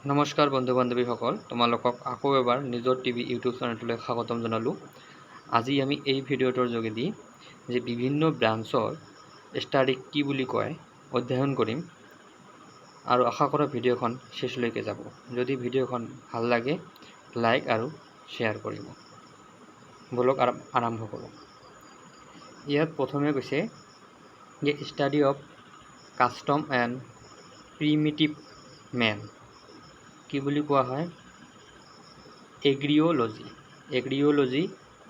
নমস্কাৰ বন্ধু বান্ধৱীসকল, তোমালোকক আকৌ এবাৰ নিজৰ টিভি ইউটিউব চেনেলটোলৈ স্বাগতম জনালোঁ। আজি আমি এই ভিডিঅ'টোৰ যোগেদি যে বিভিন্ন ব্ৰাঞ্চৰ ষ্টাডিক কি বুলি কয় অধ্যয়ন কৰিম আৰু আশা কৰা ভিডিঅ'খন শেষলৈকে যাব। যদি ভিডিঅ'খন ভাল লাগে লাইক আৰু শ্বেয়াৰ কৰিব। বলক আৰম্ভ কৰোঁ। ইয়াত প্ৰথমে কৈছে যে study of custom and primitive men কি বুলি কোৱা হয়?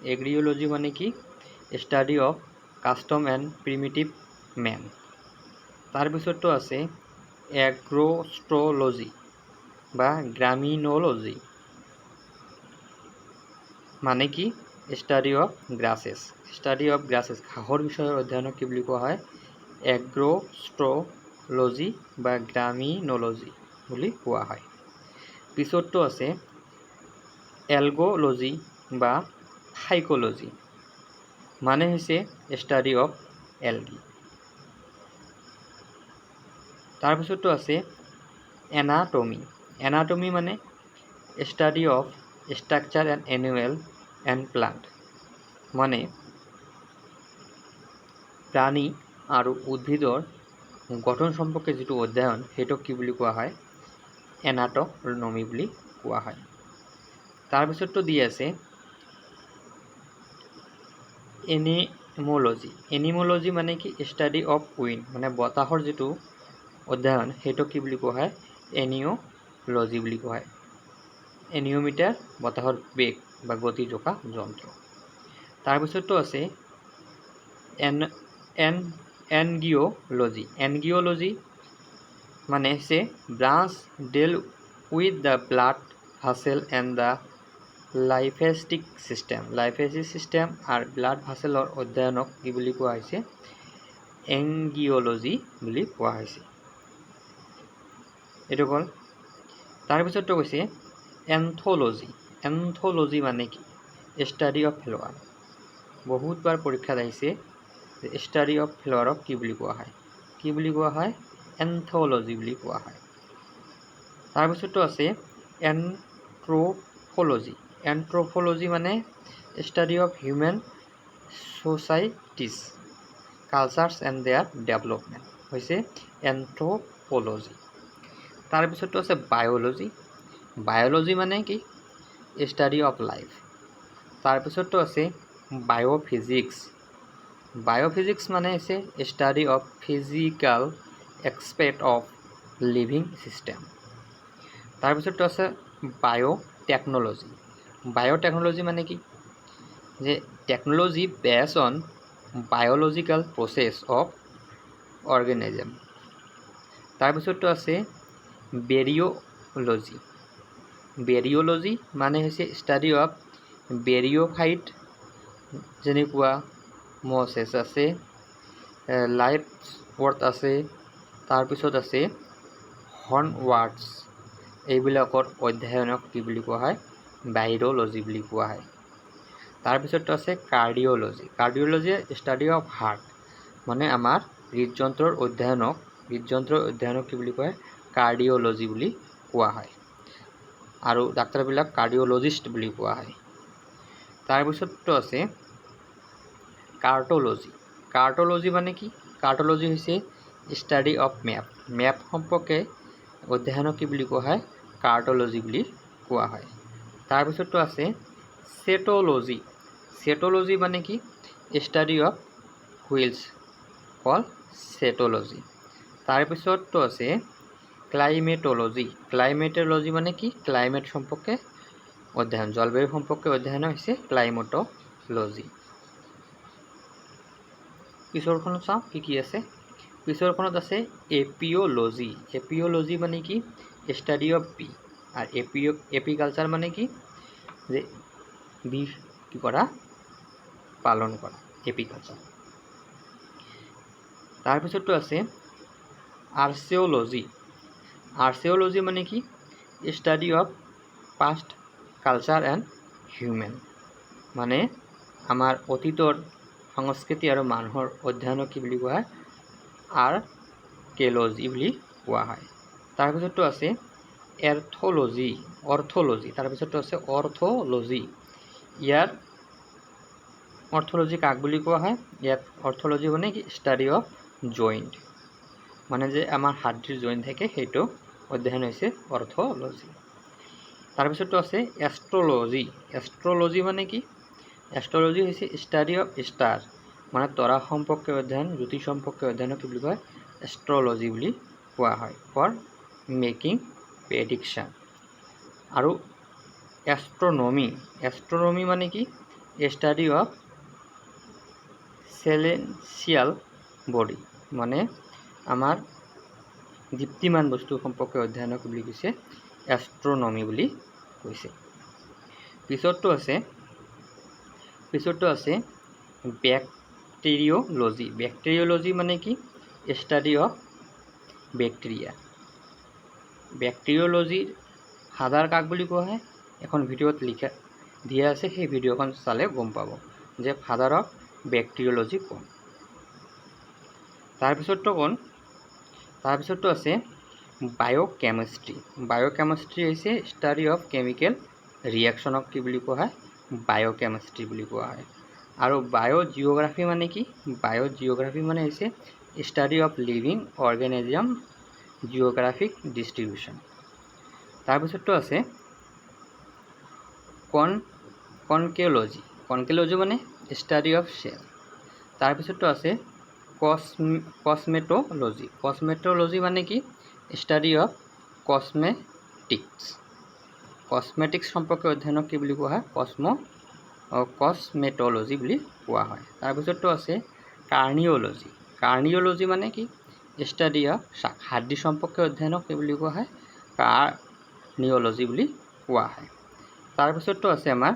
এগ্ৰিঅ'লজি মানে কি? Study of custom and primitive men. তাৰপিছততো আছে এগ্ৰ'ষ্ট্ৰলজি বা গ্ৰামিন'লজি মানে কি? Study of grasses. ঘাঁহৰ বিষয়ৰ অধ্যয়নক কি বুলি কোৱা হয়? এগ্ৰ'ষ্ট্ৰলজি বা গ্ৰামিন'লজি বুলি কোৱা হয়। পিছততো আছে এলগ'লজি বা ফাইক'লজি মানে হৈছে ষ্টাডি অফ এলগি। তাৰপিছততো আছে এনাটমি মানে study of structure and animal and plant মানে প্ৰাণী আৰু উদ্ভিদৰ গঠন সম্পৰ্কে যিটো অধ্যয়ন সেইটোক কি বুলি কোৱা হয়? এনাটমি বুলি কোৱা হয়। তাৰপিছততো দি আছে এনিম'লজি মানে কি? ষ্টাডি অফ উইণ্ড মানে বতাহৰ যিটো অধ্যয়ন সেইটোক কি বুলি কোৱা হয়? এনিঅ'লজি বুলি কোৱা হয়। এনিঅ'মিটাৰ বতাহৰ বেগ বা গতি জোখা যন্ত্ৰ। তাৰপিছততো আছে এনগিঅ'লজি মানে হৈছে branch deal with the blood vessel and the lymphatic system আৰু ব্লাড ভাছেলৰ অধ্যয়নক কি বুলি কোৱা হৈছে? এনগিঅ'লজি বুলি কোৱা হৈছে। এইটো হ'ল। তাৰপিছততো কৈছে এন্থ'লজি মানে কি? Study of flower. বহুতবাৰ পৰীক্ষাত আহিছে ষ্টাডি অফ ফ্লাৱাৰক কি বুলি কোৱা হয়? এন্থ'লজি বুলি কোৱা হয়। তাৰপিছততো আছে এন্থ্ৰপ'লজি মানে study of human societies cultures and their development হৈছে এন্থ্ৰপ'লজি। তাৰপিছততো আছে বায়'লজি মানে কি? Study of life. তাৰপিছততো আছে বায়'ফিজিক্স মানে হৈছে study of physical expect of living system. তাৰপিছততো আছে বায়'টেকন'লজি মানে কি? যে technology base on biological process of organism. তাৰপিছততো আছে বেৰিঅ'লজি মানে হৈছে ষ্টাডি অফ বেৰিঅ'ফাইট যেনেকুৱা মছেছ আছে, লাইটৱৰ্থ আছে, তাৰপিছত আছে হৰ্ণৱাৰ্ডছ। এইবিলাকৰ অধ্যয়নক কি বুলি কোৱা হয়? ভাইৰ'লজি বুলি কোৱা হয়। তাৰপিছততো আছে কাৰ্ডিঅ'লজি ষ্টাডি অফ হাৰ্ট মানে আমাৰ হৃদযন্ত্ৰৰ অধ্যয়নক কি বুলি কয়? কাৰ্ডিঅ'লজি বুলি কোৱা হয় আৰু ডাক্তৰবিলাক কাৰ্ডিঅ'লজিষ্ট বুলি কোৱা হয়। তাৰপিছততো আছে কাৰ্ট'লজি মানে কি? কাৰ্ট'লজি হৈছে ষ্টাডি অফ মেপ সম্পৰ্কে অধ্যয়নক কি বুলি কোৱা হয়? কাৰ্ট'লজি বুলি কোৱা হয়। তাৰপিছততো আছে চেট'লজি মানে কি? ষ্টাডি অফ হুইলছ কল চেট'লজি। তাৰপিছততো আছে ক্লাইমেট'লজি মানে কি? ক্লাইমেট সম্পৰ্কে অধ্যয়ন, জলবায়ু সম্পৰ্কে অধ্যয়ন হৈছে ক্লাইমেট'লজি। পিছৰখনত চাওঁ কি আছে। পিছৰখনত আছে এপিঅ'লজি মানে কি? ষ্টাডি অফ বি আৰু এপিকালচাৰ মানে কি? যে বি কি কৰা? পালন কৰা, এপিকালচাৰ। তাৰপিছততো আছে আৰ্চিঅ'লজি মানে কি? Study of past culture and human মানে আমাৰ অতীতৰ সংস্কৃতি আৰু মানুহৰ অধ্যয়নক কি বুলি কোৱা হয়? আৰ্কিঅ'লজি বুলি কোৱা হয়। তাৰপিছততো আছে এৰ্থলজি অৰ্থলজি তাৰপিছতটো আছে অৰ্থলজি। ইয়াৰ অৰ্থলজি কাক বুলি কোৱা হয়? ইয়াত অৰ্থলজি মানে কি ষ্টাডি অফ জইণ্ট, মানে যে আমাৰ হাড়ৰ জইণ্ট থাকে সেইটো অধ্যয়ন হৈছে অৰ্থলজি। তাৰপিছতটো আছে এষ্ট্ৰলজি। এষ্ট্ৰলজি মানে কি? এষ্ট্ৰলজি হৈছে ষ্টাডি অফ ষ্টাৰ, মানে তৰা সম্পৰ্কে অধ্যয়ন, জ্যোতিষ সম্পৰ্কে অধ্যয়নক কি বুলি কয়? এষ্ট্ৰলজি বুলি কোৱা হয়। For making prediction. আৰু এষ্ট্ৰনমি। এষ্ট্ৰনমি মানে কি? ষ্টাডি অফ চেলেঞ্চিয়াল বডি, মানে আমাৰ দীপ্তিমান বস্তু সম্পৰ্কে অধ্যয়নক বুলি কৈছে এষ্ট্ৰনমি বুলি কৈছে। পিছতটো আছে বেক্টেৰিঅলজি। বেক্টেৰিঅলজি মানে কি? Study of bacteria. বেক্টেৰিঅলজিৰ ফাদাৰ কাক বুলি কোৱা হয়? এখন ভিডিঅ'ত লিখা দিয়া আছে, সেই ভিডিঅ'খন চালে গম পাব যে ফাদাৰ অফ বেক্টেৰিঅলজি কোন। তাৰপিছতটো আছে বায়'কেমিষ্ট্ৰি। বায়'কেমিষ্ট্ৰি হৈছে ষ্টাডি অফ কেমিকেল ৰিয়েকশ্যনক কি বুলি কোৱা হয়? বায়'কেমিষ্ট্ৰি বুলি কোৱা হয়। আৰু বায়'জিঅ'গ্ৰাফি মানে কি? বায়'জিঅ'গ্ৰাফি মানে হৈছে study of living organism geographic distribution. তাৰপিছতটো আছে কনকেলজি। কনকেলজি মানে ষ্টাডি অফ চেল। তাৰপিছতটো আছে কছমেটলজি। কছমেটলজি মানে কি? Study of cosmetics. কছমেটিক্স সম্পৰ্কে অধ্যয়নক কি বুলি কোৱা হয়? কছমেটলজি বুলি কোৱা হয়। তাৰপিছতটো আছে কাৰ্ডিঅ'লজি। কাৰ্ডিঅ'লজি মানে কি? ষ্টাডি অফ হাৰ্ডি সম্পৰ্কে অধ্যয়নক কি বুলি কোৱা হয়? কাৰ্ডিঅ'লজি বুলি কোৱা হয়। তাৰপিছতটো আছে আমাৰ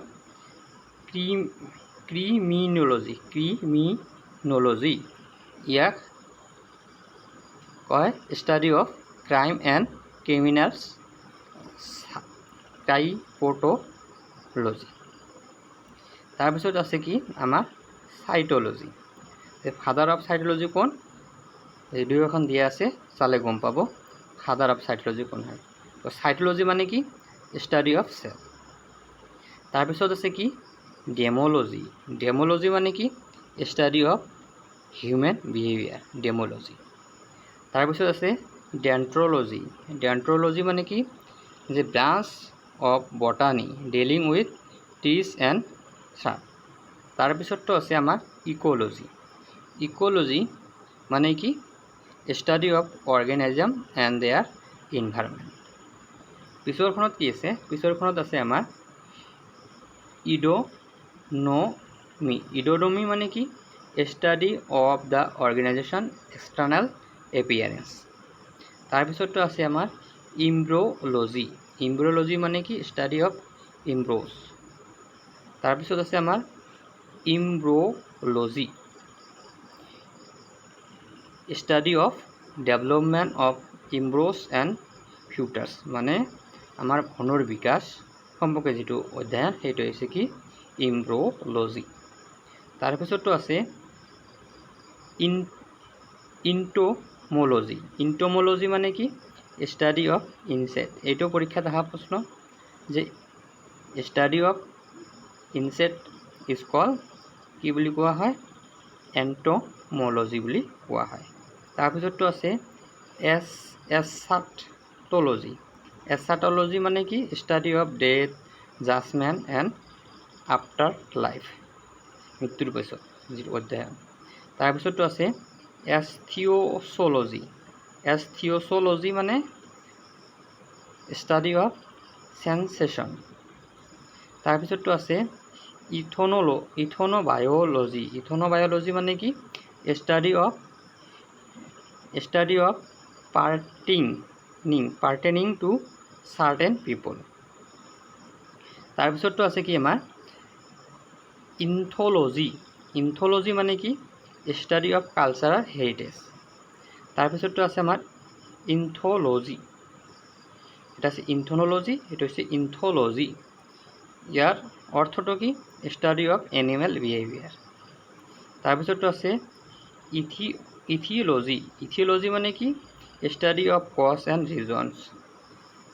ক্ৰিমিনলজি। ক্ৰিমিনলজি ইয়াক কয় study of crime and criminals typology. তাৰপিছত আছে কি আমাৰ চাইটলজি। ফাদাৰ অফ চাইটলজি কোন? ভিডিঅ' এখন দিয়া আছে, চালে গম পাব ফাদাৰ অফ চাইটলজি কোন হয়। তো চাইটলজি মানে কি? Study of cell. তাৰপিছত আছে কি? ডেম'লজি। ডেম'লজি মানে কি? Study of human behaviour, demology. তাৰপিছত আছে ডেণ্ট্ৰলজি। ডেণ্ট্ৰলজি মানে কি? যে branch of botany dealing with trees and shrub. তাৰপিছতটো আছে আমাৰ ইক'লজি। ইক'লজি মানে কি? Study of organism and their environment. পিছৰখনত কি আছে? পিছৰখনত আছে আমাৰ ইড'নমি। ইড'নমি মানে কি? Study of the organisation external appearance. তাৰপিছতটো আছে আমাৰ ইম্ব্ৰ'লজি। ইম্ব্ৰ'লজি মানে কি? Study of embryos. তাৰপিছত আছে আমাৰ embryology, study of development of embryos and foetuses, মানে আমাৰ ভ্ৰূণৰ বিকাশ সম্পৰ্কে যিটো অধ্যয়ন সেইটো হৈছে কি? ইম্ব্ৰ'লজি। তাৰপিছতটো আছে ইণ্ট'ম'লজি। ইণ্ট'ম'লজি মানে কি? Study of insect. এইটো পৰীক্ষাত অহা প্ৰশ্ন যে study of insect is called কি বুলি কোৱা হয়? এণ্ট'ম'লজি বুলি কোৱা হয়। তাৰপিছতটো আছে এছাটলজি। এছাটলজি মানে কি? Study of death, judgement and after life, মৃত্যুৰ পিছত যিটো অধ্যয়ন। তাৰপিছতটো আছে এস্থিঅ'ছ'লজি। এস্থিঅ'ছ'লজি মানে ষ্টাডি অফ সেন্সেশ্যন। তাৰপিছতটো আছে ইথনোবায়'লজি। ইথনোবায়'লজি মানে কি? Study of pertaining to certain people. তাৰপিছতটো আছে কি আমাৰ ইনথ'লজি। ইনথ'লজি মানে কি? Study of cultural heritage. তাৰপিছতটো আছে আমাৰ ইনথ'লজি। এটা আছে ইনথ'লজি, এইটো হৈছে ইনথ'লজি। ইয়াৰ অৰ্থটো কি? Study of animal behaviour. তাৰপিছতটো আছে ইথিঅলজি। ইথিঅলজি মানে কি? Study of cause and reasons.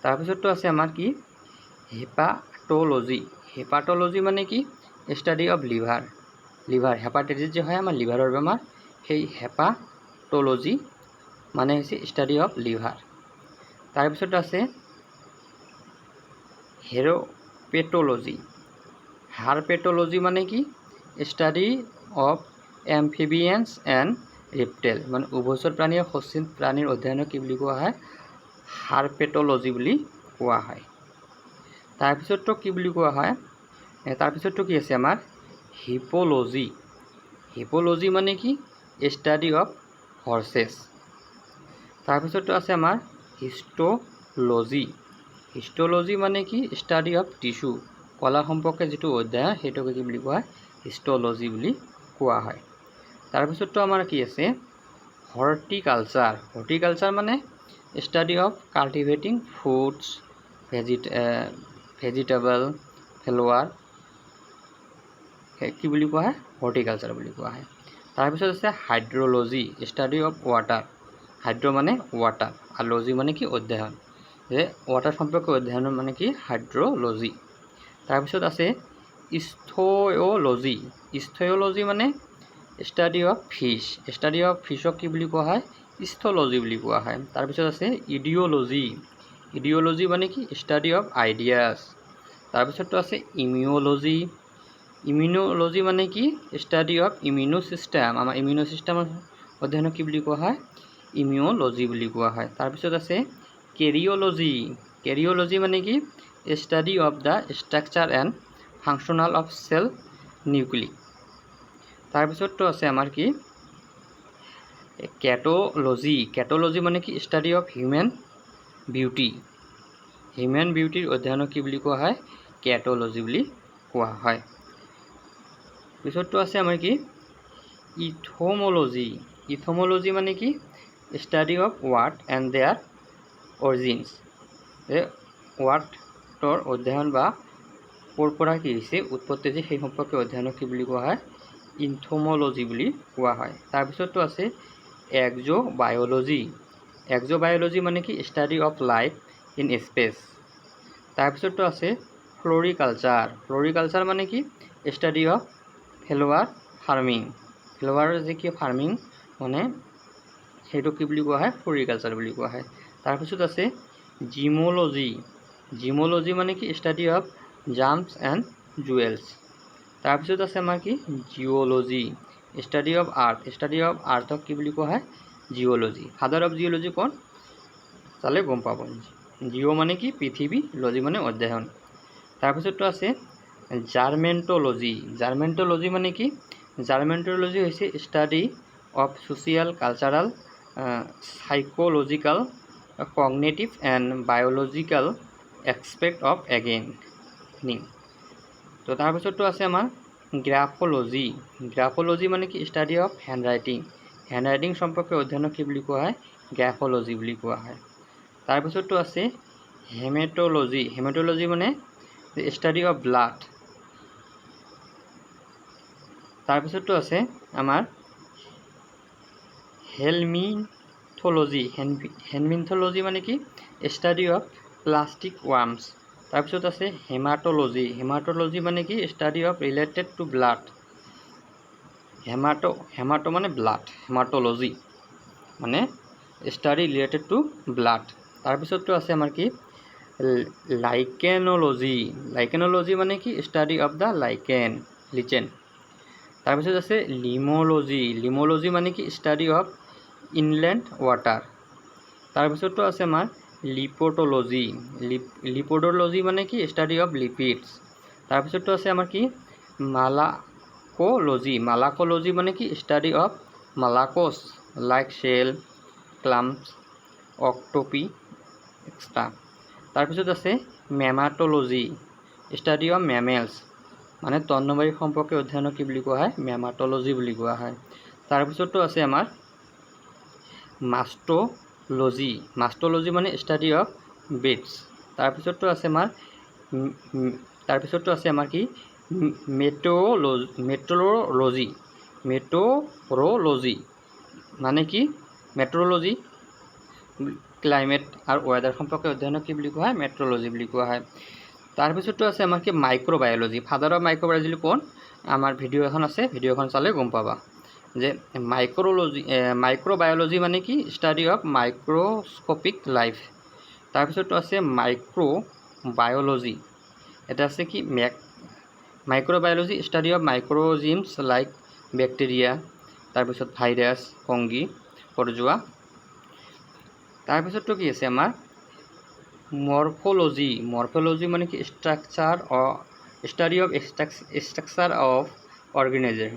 তাৰপিছতটো আছে আমাৰ কি হেপাটলজি। হেপাটলজি মানে কি ষ্টাডি অফ লিভাৰ হেপাটাইটিছ যে হয় আমাৰ লিভাৰৰ বেমাৰ, সেই হেপাটলজি মানে হৈছে ষ্টাডি অফ লিভাৰ। তাৰপিছত আছে হেৰপেটলজি। হাৰপেটলজি মানে কি ষ্টাডি অফ এম্ফিবিয়ান্স এণ্ড ৰেপ্টেল, মানে উভচৰ প্ৰাণী আৰু সচীন প্ৰাণীৰ অধ্যয়নক কি বুলি কোৱা হয় হাৰপেটলজি বুলি কোৱা হয়। তাৰপিছতটো কি বুলি কোৱা হয়, তাৰপিছতটো কি আছে আমাৰ হিপলজি। হিপলজি মানে কি ষ্টাডি অফ হৰ্চেছ। তাৰপিছতটো আছে আমাৰ হিষ্টলজি। হিষ্টলজি মানে কি ষ্টাডি অফ টিস্যু, কলা সম্পৰ্কে যিটো অধ্যয়ন সেইটোকে কি বুলি কোৱা হয় হিষ্টলজি বুলি কোৱা হয়। তাৰপিছতটো আমাৰ কি আছে হৰ্টিকালচাৰ। হৰ্টিকালচাৰ মানে study of cultivating fruits, vegetable, flower কি বুলি কোৱা হয় হৰ্টিকালচাৰ বুলি কোৱা হয়। তাৰপিছত আছে হাইড্ৰলজি, ষ্টাডি অফ ৱাটাৰ। হাইড্ৰ মানে ৱাটাৰ আৰু লজি মানে কি অধ্যয়ন, যে ৱাটাৰ সম্পৰ্কে অধ্যয়ন মানে কি হাইড্ৰলজি। তাৰপিছত আছে ইস্থিঅলজি। ইস্থিঅলজি মানে study of fish. Study of ফিছক কি বুলি কোৱা হয় ইস্থলজি বুলি কোৱা হয়। তাৰপিছত আছে ইডিঅ'লজি। ইডিঅ'লজি মানে কি ষ্টাডি অফ আইডিয়াছ। তাৰপিছতটো আছে ইমিউলজি। ইমিউনলজি মানে কি ষ্টাডি অফ ইমিউনো ছিষ্টেম, আমাৰ ইমিউনো ছিষ্টেমৰ অধ্যয়নক কি বুলি কোৱা হয় ইমিউলজি বুলি কোৱা হয়। তাৰপিছত আছে কেৰিঅ'লজি। কেৰিঅ'লজি মানে কি study of the structure and functional of cell nuclei. তাৰপিছতটো আছে আমাৰ কি কেটলজি। কেটলজি মানে কি study of human beauty. Human বিউটিৰ অধ্যয়নক কি বুলি কোৱা হয় কেটলজি বুলি কোৱা হয়। পিছতটো আছে আমাৰ কি ইথমলজি। ইথমলজি মানে কি study of ward and there origins, ৱাৰ্ডৰ অধ্যয়ন বা ক'ৰ পৰা কি হৈছে উৎপত্তি হৈছে সেই সম্পৰ্কে অধ্যয়নক কি বুলি কোৱা হয় ইথমলজি বুলি কোৱা হয়। তাৰপিছতটো আছে এক্সোবায়'লজি। এক্সোবায়'লজি মানে কি study of life in space. তাৰপিছতটো আছে ফ্লৰিকালচাৰ। ফ্লৰিকালচাৰ মানে কি ষ্টাডি অফ ফ্লাৱাৰ ফাৰ্মিং। ফ্লাৱাৰৰ যে কি ফাৰ্মিং মানে সেইটো কি বুলি কোৱা হয় ফ্লৰিকালচাৰ বুলি কোৱা হয়। তাৰপিছত আছে জিম'লজি। জিম'লজি মানে কি study of gems and jewels. তাৰপিছত আছে আমাৰ কি geology, study of earth. Study of আৰ্থক কি বুলি কোৱা হয় জিঅ'লজি। ফাদাৰ অফ জিঅ'লজি কোন চালে গম পাব। জিঅ' মানে কি পৃথিৱী, লজি মানে অধ্যয়ন। তাৰপিছতটো আছে জাৰ্মেণ্টলজি। জাৰ্মেণ্টলজি মানে কি জাৰ্মেণ্টলজি হৈছে study of social, cultural, psychological, cognitive and biological expect of এগেইনিং। তো তাৰপিছতটো আছে আমাৰ গ্ৰাফলজি। গ্ৰাফলজি মানে কি ষ্টাডি অফ হেণ্ডৰাইটিং। হেণ্ডৰাইটিং সম্পৰ্কে অধ্যয়নক কি বুলি কোৱা হয় গ্ৰাফলজি বুলি কোৱা হয়। তাৰপিছতটো আছে হেমেটলজি। হেমেটলজি মানে ষ্টাডি অফ ব্লাড। তাৰপিছতটো আছে আমাৰ হেলমিনথলজি। হেলমিনথলজি মানে কি ষ্টাডি অফ প্লাষ্টিক ৱাৰ্মছ। তাৰপিছত আছে হেমাটলজি। হেমাটলজি মানে কি study of related to blood. হেমাটো মানে ব্লাড, হেমাটলজি মানে ষ্টাডি ৰিলেটেড টু ব্লাড। তাৰপিছতটো আছে আমাৰ কি লাইকেনলজি। লাইকেনলজি মানে কি ষ্টাডি অফ দ্য লিচেন। তাৰপিছত আছে লিম'লজি। লিম'লজি মানে কি ষ্টাডি অফ ইনলেণ্ড ৱাটাৰ। তাৰপিছতটো আছে আমাৰ লিপ'টলজি। লিপ'ডলজি মানে কি ষ্টাডি অফ লিপিডছ। তাৰপিছতটো আছে আমাৰ কি মালাক'লজি। মালাক'লজি মানে কি study of molluscs like shell, clams, octopi extra. তাৰপিছত আছে মেমাটলজি, ষ্টাডি অফ মেমেলছ, মানে তন্নবায়ী সম্পৰ্কে অধ্যয়নক কি বুলি কোৱা হয় মেমাটলজি বুলি কোৱা হয়। তাৰপিছতটো আছে আমাৰ মাষ্টলজি। মাষ্টলজি মানে ষ্টাডি অফ বেডছ। তাৰপিছতটো আছে আমাৰ কি মেট্ৰলজি। মেট্ৰলজি মানে কি মেট্ৰলজি ক্লাইমেট আৰু ৱেডাৰ সম্পৰ্কে অধ্যয়নক কি বুলি কোৱা হয় মেট্ৰলজি বুলি কোৱা হয় তাৰপিছতো আছে আমাৰ কি মাইক্ৰ'বায়'লজি ফাদাৰ অফ মাইক্ৰ'বায়'লজি কোন আমাৰ ভিডিঅ' এখন আছে ভিডিঅ'খন চালে গম পাবা যে মাইক্ৰ'বায়'লজি মানে কি ষ্টাডি অফ মাইক্ৰস্কোপিক লাইফ তাৰপিছতো আছে মাইক্ৰ'বায়'লজি এটা আছে কি মাইক্ৰ'বায়'লজি ষ্টাডি অফ মাইক্ৰ'জিমছ লাইক বেক্টেৰিয়া তাৰপিছত ভাইৰাছ ফংগি পৰজোৱা তাৰপিছতো কি আছে আমাৰ মৰ্ফলজি মানে কি study of structure of organism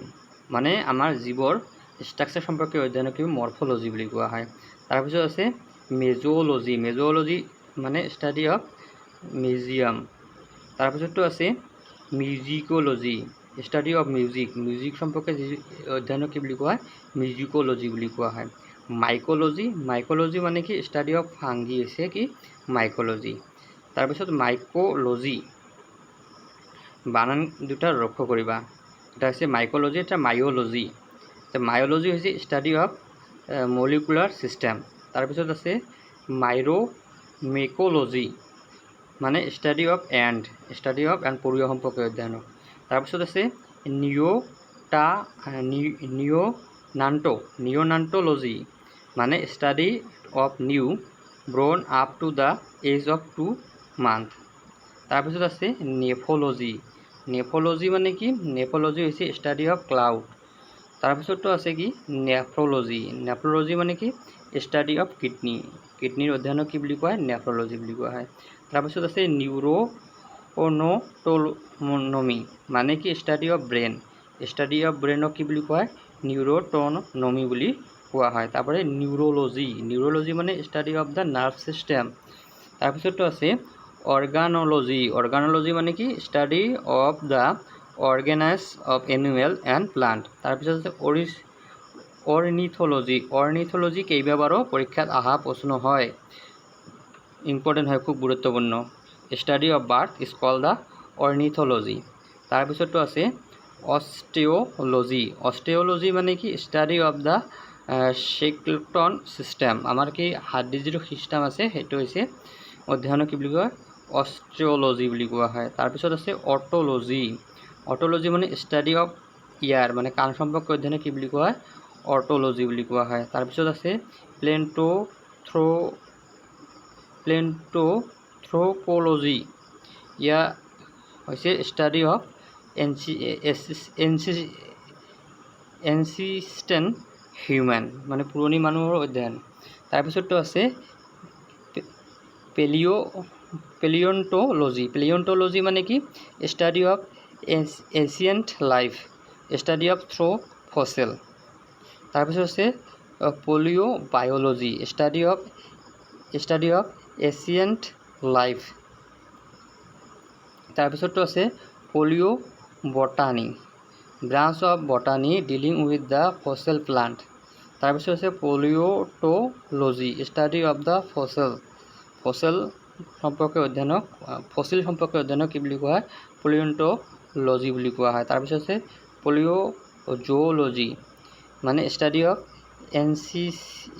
মানে আমাৰ জীৱৰ ষ্ট্ৰাকচাৰ সম্পৰ্কে অধ্যয়নক কি মৰ্ফলজি বুলি কোৱা হয় তাৰপিছত আছে মেজ'লজি মানে ষ্টাডি অফ মিউজিয়াম তাৰপিছতো আছে মিউজিক'লজি ষ্টাডি অফ মিউজিক সম্পৰ্কে অধ্যয়নক কি বুলি কোৱা হয় মিউজিক'লজি বুলি কোৱা হয় মাইক'লজি মানে কি ষ্টাডি অফ ফাংগি হৈছে কি মাইক'লজি তাৰপিছত মাইক'লজি বানান দুটা লক্ষ্য কৰিবা এটা হৈছে মাইক'লজি এটা মাইঅ'লজি হৈছে ষ্টাডি অফ মলিকুলাৰ ছিষ্টেম তাৰপিছত আছে মেক'লজি মানে ষ্টাডি অফ এণ্ড পৰিৱেশ সম্পৰ্কে অধ্যয়ন তাৰপিছত আছে নিঅ'নাণ্ট'লজি মানে study of new born up to the age of 2 months তাৰপিছত আছে নেফলজি মানে কি নেফলজি হৈছে ষ্টাডি অফ ক্লাউড তাৰপিছতো আছে কি নেফ্ৰলজি মানে কি ষ্টাডি অফ কিডনিৰ অধ্যয়নক কি বুলি কোৱা হয় নেফ্ৰলজি বুলি কোৱা হয় তাৰপিছত আছে নিউৰোটনমি মানে কি ষ্টাডি অফ ব্ৰেইনক কি বুলি কোৱা হয় নিউৰোটনমি বুলি কোৱা হয় তাৰপৰে নিউৰলজি মানে study of the nerve system তাৰপিছতো আছে অৰ্গানলজি মানে কি study of the organise of animal and plant তাৰপিছত আছে অৰ্নিথলজি কেইবাবাৰো পৰীক্ষাত অহা প্ৰশ্ন হয় ইম্পৰ্টেণ্ট হয় খুব গুৰুত্বপূৰ্ণ study of bird is called the ornithology তাৰপিছতো আছে অষ্টেঅলজি মানে কি study of the skeleton system আমাৰ কি হাৰ্ডিৰ যিটো ছিষ্টেম আছে সেইটো হৈছে অধ্যয়নক কি বুলি কয় অষ্টেঅলজি বুলি কোৱা হয় তাৰপিছত আছে অট'লজি মানে ষ্টাডি অফ ইয়াৰ মানে কাণ সম্পৰ্কে অধ্যয়নক কি বুলি কোৱা হয় অট'লজি বুলি কোৱা হয় তাৰপিছত আছে প্লেণ্টোথ্ৰপ'লজি ইয়া হৈছে ষ্টাডি অফ এনচিষ্টেণ্ট হিউমেন মানে পুৰণি মানুহৰ অধ্যয়ন তাৰপিছততো আছে পেলিঅন্টলজি মানে কি study of ancient life study of through fossil তাৰপিছত আছে palaeobiology study of ancient life তাৰপিছততো আছে palaeobotany branch of botany dealing with the fossil plant তাৰপিছত আছে palaeontology study of the fossil সম্পৰ্কে অধ্যয়নক কি বুলি কোৱা হয় পলিঅ'টলজি বুলি কোৱা হয় তাৰপিছত আছে পলিঅ'জুঅলজি মানে ষ্টাডি অফ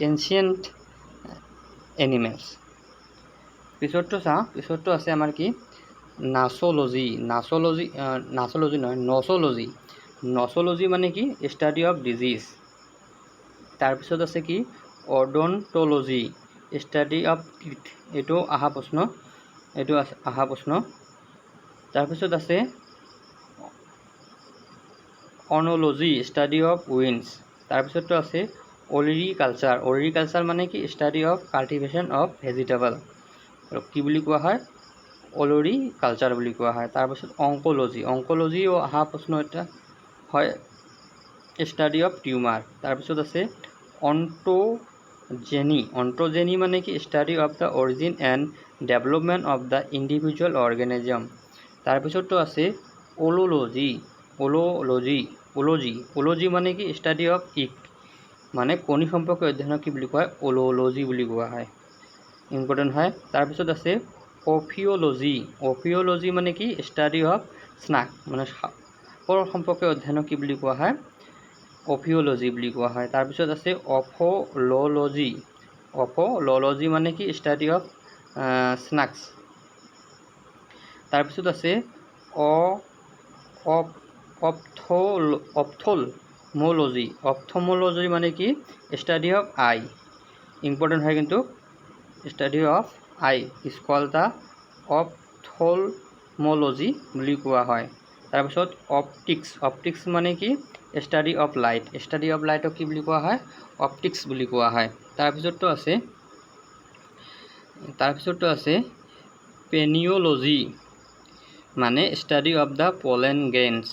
এনচিয়েণ্ট এনিমেলছ পিছততো আছে আমাৰ কি নচলজি মানে কি ষ্টাডি অফ ডিজিজ তাৰপিছত আছে কি অডন্টলজি ষ্টাডি অফ টিথ এইটো অহা প্ৰশ্ন তাৰপিছত আছে অনলজি ষ্টাডি অফ উইন্স তাৰপিছততো আছে অলেৰিকালচাৰ মানে কি study of cultivation of vegetable কি বুলি কোৱা হয় অলেৰিকালচাৰ বুলি কোৱা হয় তাৰপিছত অংকলজিও অহা প্ৰশ্ন এটা হয় ষ্টাডি অফ টিউমাৰ তাৰপিছত আছে অন্ট'জেনি মানে কি study of the origin and development of the individual organism তাৰপিছততো আছে ওলজি মানে কি ষ্টাডি অফ মানে কণী সম্পৰ্কে অধ্যয়নক কি বুলি কোৱা হয় ওলজি বুলি কোৱা হয় ইম্পৰ্টেণ্ট হয় তাৰপিছত আছে অফিঅ'লজি মানে কি ষ্টাডি অফ স্নাক মানে সাপৰ সম্পৰ্কে অধ্যয়নক কি বুলি কোৱা হয় অফিঅ'লজি বুলি কোৱা হয় তাৰপিছত আছে অপলজি মানে কি ষ্টাডি অফ স্নাক্স। তাৰপিছত আছে অপথলমোলজি। অপথলমোলজি মানে কি ষ্টাডি অফ আই। ইম্পৰ্টেণ্ট হয় কিন্তু study of eye is called the ophthalmology বুলি কোৱা হয়। তাৰপিছত অপটিক্স। অপটিক্স মানে কি study of light. Study of লাইটক কি বুলি কোৱা হয় অপটিক্স বুলি কোৱা হয়। তাৰপিছততো আছে পেনিঅলজি মানে study of the pollen grains.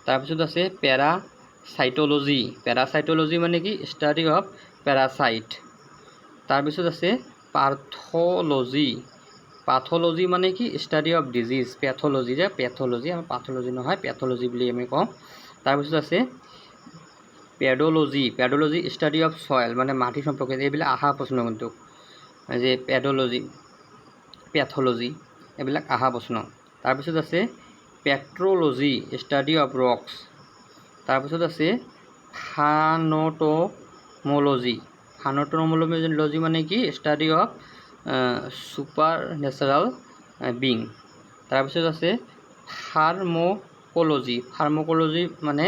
তাৰপিছত আছে পেৰাচাইটলজি। পেৰাচাইটলজি মানে কি ষ্টাডি অফ পেৰাচাইট। তাৰপিছত আছে পাথলজি। পাথলজি মানে কি ষ্টাডি অফ ডিজিজ। পেথলজি যে পেথলজি, আমাৰ পাথলজি নহয় পেথলজি বুলি আমি কওঁ। তাৰপিছত আছে পেডলজি। পেডলজি ষ্টাডি অফ চয়েল মানে মাটি সম্পৰ্কে। এইবিলাক আহা প্ৰশ্ন কিন্তু যে পেথলজি এইবিলাক আহা প্ৰশ্ন। তাৰপিছত আছে পেট্ৰলজি ষ্টাডি অফ ৰক্স। তাৰপিছত আছে ফানটমোলজি। ফানটমোলজি মানে কি study of super natural being. তাৰপিছত আছে ফাৰ্মকলজি। ফাৰ্মকলজি মানে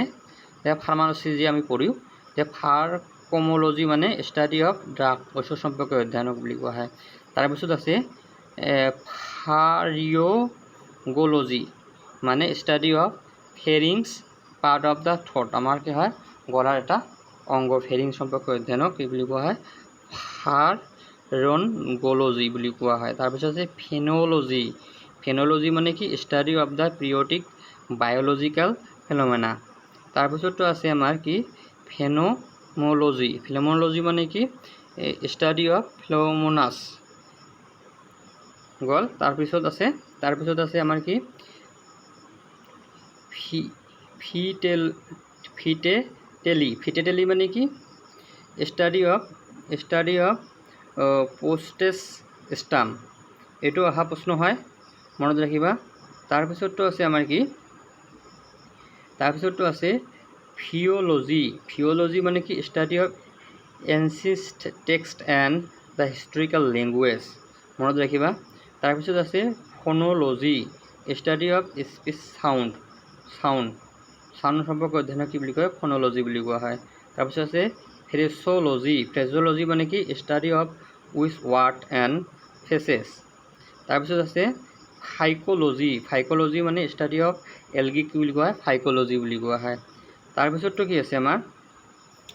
ফাৰ্মাচী যে আমি পঢ়োঁ যে ফাৰ্মকলজি মানে ষ্টাডি অফ ড্ৰাগ ঔষধ সম্পৰ্কে অধ্যয়নক বুলি কোৱা হয়। তাৰপিছত আছে ফাৰিঅ'গলজি মানে study of pharynx part of the throat. আমাৰ কি হয় গলাৰ এটা অংগ ফেৰিংছ সম্পৰ্কে অধ্যয়নক কি বুলি কোৱা হয় ফাৰনগলজি বুলি কোৱা হয়। তাৰপিছত আছে ফেনলজি। ফেনলজি মানে কি study of the periodic biological phenomena. তাৰপিছততো আছে আমাৰ কি ফেনমলজি। ফেনমলজি মানে কি ষ্টাডি অফ ফ্লেমোনাছ গ'ল। তাৰপিছত আছে আমাৰ কি ফিটেটেলি মানে কি ষ্টাডি অফ পোষ্টেজ ষ্টাম। এইটো অহা প্ৰশ্ন হয় মনত ৰাখিবা। তাৰপিছততো আছে আমাৰ কি ফিঅ'লজি। ফিঅ'লজি মানে কি study of ancient text and the historical language মনত ৰাখিবা। তাৰপিছত আছে phonology study of speech sound সম্পৰ্কে অধ্যয়নক কি বুলি কয় ফ'ন'লজি বুলি কোৱা হয়। তাৰপিছত আছে ফ্ৰেছ'লজি। ফ্ৰেছ'লজি মানে কি study of with ward and faces. তাৰপিছত আছে ফাইক'লজি। ফাইক'লজি মানে ষ্টাডি অফ এলগি কি বুলি কোৱা হয় ফাইক'লজি বুলি কোৱা হয়। তাৰপিছততো কি আছে আমাৰ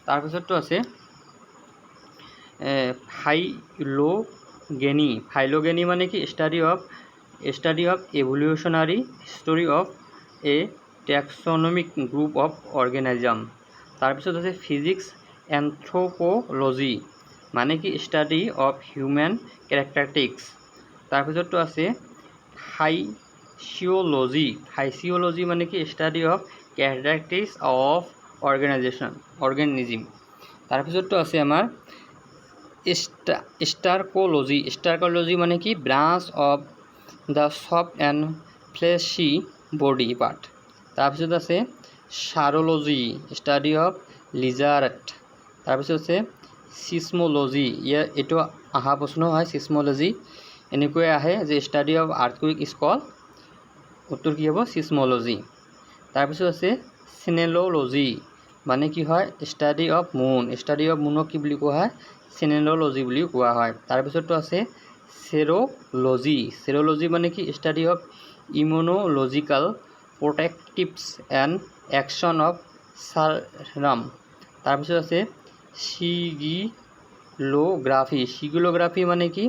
তাৰপিছততো আছে ফাইল'গেনি। ফাইল'গেনি মানে কি study of evolutionary history of a taxonomic group of organism. তাৰপিছত আছে ফিজিক্স এন্থ্ৰপ'লজি মানে কি ষ্টাডি অফ হিউমেন কেৰেক্টাৰিষ্টিক্স। তাৰপিছততো আছে ফাইচিঅ'লজি। ফাইচিঅ'লজি মানে কি study of characteristics of organism. তাৰপিছততো আছে আমাৰ ষ্টাৰ্ক'লজি। ষ্টাৰ্ক'লজি মানে কি branch of the soft and fleshy body part. তাৰপিছত আছে চাৰলজি ষ্টাডি অফ লিজাৰ্ড। তাৰপিছত আছে চিছম'লজি। এইটো অহা প্ৰশ্ন হয় চিছম'লজি এনেকৈ আহে যে ষ্টাডি অফ আৰ্থকুইক ইজ কল্ড উত্তৰ কি হ'ব চিছম'লজি। তাৰপিছত আছে চিনেল'লজি মানে কি হয় study of moon. Study of মুনক কি বুলি কোৱা হয় চিনেল'লজি বুলি কোৱা হয়। তাৰপিছততো আছে চেৰ'লজি। চেৰ'লজি মানে কি study of immunological protectives and action of serum. তাৰপিছত আছে চিগিলোগ্ৰাফি। চিগিলোগ্ৰাফি মানে কি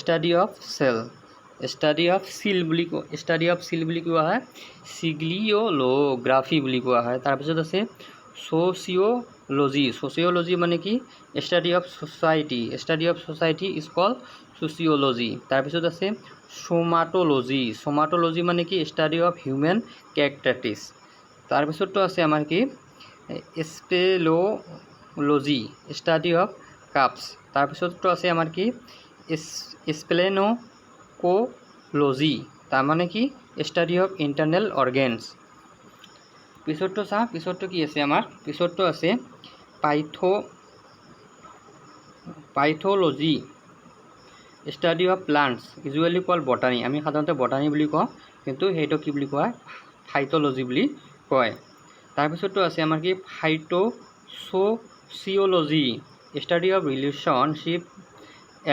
study of seal. Study of seal বুলি কোৱা হয় চিগলিঅ'গ্ৰাফি বুলি কোৱা হয়। তাৰপিছত আছে ছ'চিঅ'লজি। ছ'চিঅ'লজি মানে কি study of society. Study of society is called sociology. তাৰপিছত আছে সোমাট'লজি। সোমাট'লজি মানে কি ষ্টাডি অফ হিউমেন কেৰেক্টাৰিষ্টিক্স। তাৰপিছততো আছে আমাৰ কি স্পেল'লজি ষ্টাডি অফ কাপছ। তাৰপিছততো আছে আমাৰ কি স্প্লেন'ক'লজি তাৰমানে কি ষ্টাডি অফ ইণ্টাৰনেল অৰ্গেনছ। পিছততো কি আছে আমাৰ পিছততো আছে phytology study of plants usually call botany, আমি সাধাৰণতে বটানী বুলি কওঁ, কিন্তু সেইটো কি বুলি কোৱা ফাইটলজি বুলি কয়। তাৰপিছতো আছে আমাৰ কি phytosociology study of relationship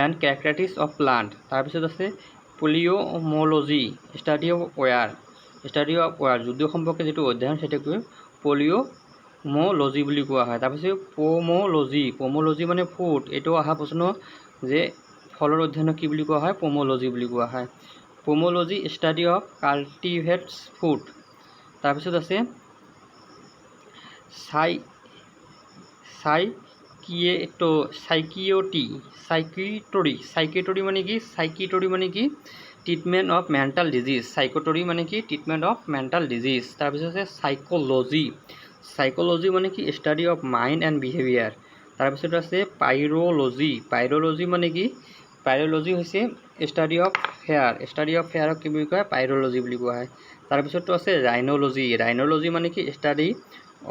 and characteristics of plant. তাৰপিছত আছে পলিঅ'মলজি ষ্টাডি অফ ৱেয়াৰ যদিও সম্পৰ্কে যিটো অধ্যয়ন সেইটোকে পলিঅ'মলজি বুলি কোৱা হয়। তাৰপিছত পম'লজি মানে ফুড, এইটো অহা প্ৰশ্ন যে ফলৰ অধ্যয়নক কি বুলি কোৱা হয় পম'লজি বুলি কোৱা হয়। পম'লজি ষ্টাডি অফ কাল্টিভেটছ ফুড। তাৰপিছত আছে চাইকিয়েটৰি মানে কি ট্ৰিটমেণ্ট অফ মেণ্টেল ডিজিজ। চাইকটৰি মানে কি ট্ৰিটমেণ্ট অফ মেণ্টেল ডিজিজ। তাৰপিছত আছে চাইক'লজি মানে কি study of mind and behaviour. তাৰপিছত আছে পাইৰলজি মানে কি পাইৰলজি হৈছে ষ্টাডি অফ হেয়াৰক কি বুলি কয় পাইৰলজি বুলি কোৱা হয়। তাৰপিছতো আছে ৰাইন'লজি মানে কি study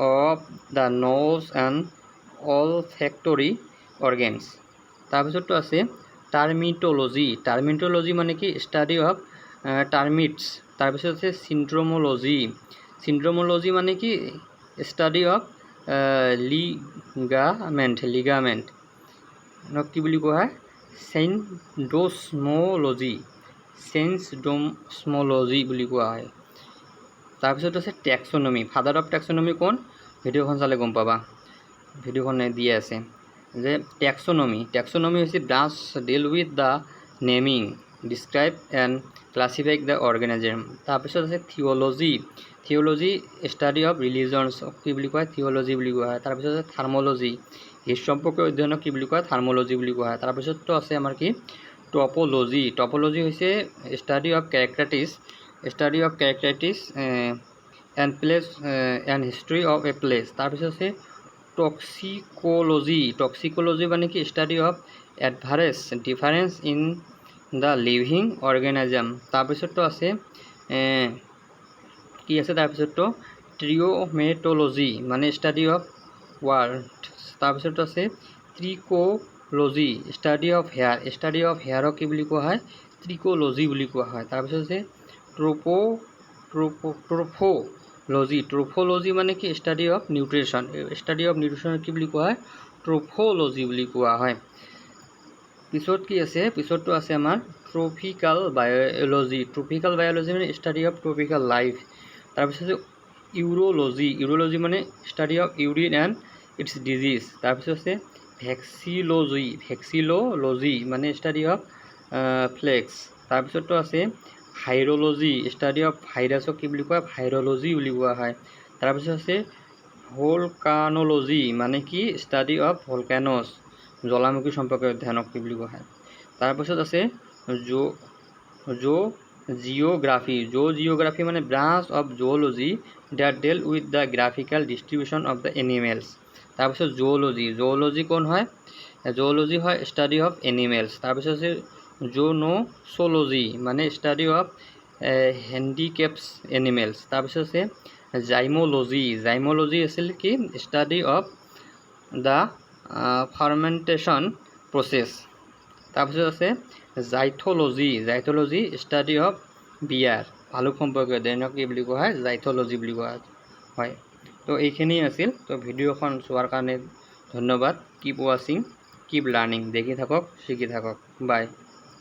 of the nose and olfactory organs. তাৰপিছতো আছে টাৰ্মিটলজি মানে কি ষ্টাডি অফ টাৰ্মিটছ। তাৰপিছত আছে চিণ্ড্ৰমলজি মানে কি ষ্টাডি অফ লিগামেণ্ট কি বুলি কোৱা হয় চেইনড'ছমলজি বুলি কোৱা হয়। তাৰপিছত আছে টেক্সনমি। ফাদাৰ অফ টেক্সনমি কোন, ভিডিঅ'খন চালে গম পাবা, ভিডিঅ'খন দিয়ে আছে যে টেক্সনমি হৈছে branch deal with the naming, describe and classify the organism. তাৰপিছত আছে থিঅ'লজি ষ্টাডি অফ ৰিলিজনছ কি বুলি কয় থিঅ'লজি বুলি কোৱা হয়। তাৰপিছত আছে থাৰ্মলজি, হিচ সম্পৰ্কীয় অধ্যয়নক কি বুলি কয় থাৰ্মলজি বুলি কোৱা হয়। তাৰপিছততো আছে আমাৰ কি টপ'লজি হৈছে study of characteristics and place and history of a place. তাৰপিছত আছে টক্সিক'লজি মানে কি study of adverse difference in the living organism. তাৰপিছততো আছে তাৰপিছততো ট্ৰিঅ'মেটলজি মানে ষ্টাডি অফ ৱাৰ্ড। তাৰপিছত আছে ট্ৰিক'লজি ষ্টাডি অফ হেয়াৰক কি বুলি কোৱা হয় ট্ৰিক'লজি বুলি কোৱা হয়। তাৰপিছত আছে ট্ৰফ'লজি মানে কি ষ্টাডি অফ নিউট্ৰিশ্যন কি বুলি কোৱা হয় ট্ৰফ'লজি বুলি কোৱা হয়। পিছত কি আছে পিছততো আছে আমাৰ ট্ৰপিকেল বায়'লজি মানে ষ্টাডি অফ ট্ৰপিকেল লাইফ। তাৰপিছত ইউৰ'লজি মানে study of urine and its disease. তাৰপিছত আছে ভেক্সিল'লজি মানে ষ্টাডি অফ ফ্লেক্স। তাৰপিছততো আছে ভাইৰলজি ষ্টাডি অফ ভাইৰাছক কি বুলি কোৱা ভাইৰলজি বুলি কোৱা হয়। তাৰপিছত আছে ভলকান'লজি মানে কি ষ্টাডি অফ ভলকানছ, জ্বালামুখী সম্পৰ্কীয় অধ্যয়নক কি বুলি কোৱা হয়। তাৰপিছত আছে জিঅ'গ্ৰাফি মানে branch of geology that deal with the graphical distribution of the animals. তাৰপিছত জুঅ'লজি কোন হয় জুঅ'লজি হয় ষ্টাডি অফ এনিমেলছ। তাৰপিছত আছে জুন'চ'লজি মানে ষ্টাডি অফ হেণ্ডিকেপছ এনিমেলছ। তাৰপিছত আছে জাইম'লজি আছিল কি ষ্টাডি অফ দ্য ফাৰ্মেণ্টেশ্যন প্ৰচেছ। তাৰপিছত আছে জাইথ'লজি ষ্টাডি অফ বিয়াৰ, ভালুক সম্পৰ্কীয় অধ্যয়নক কি বুলি কোৱা হয় জাইথ'লজি বুলি কোৱা হয়। তো এইখিনি আছিল। তো ভিডিঅ'খন চোৱাৰ কাৰণে ধন্যবাদ। কিপ ৱাচিং, কিপ লাৰ্ণিং, দেখি থাকক শিকি থাকক। বাই।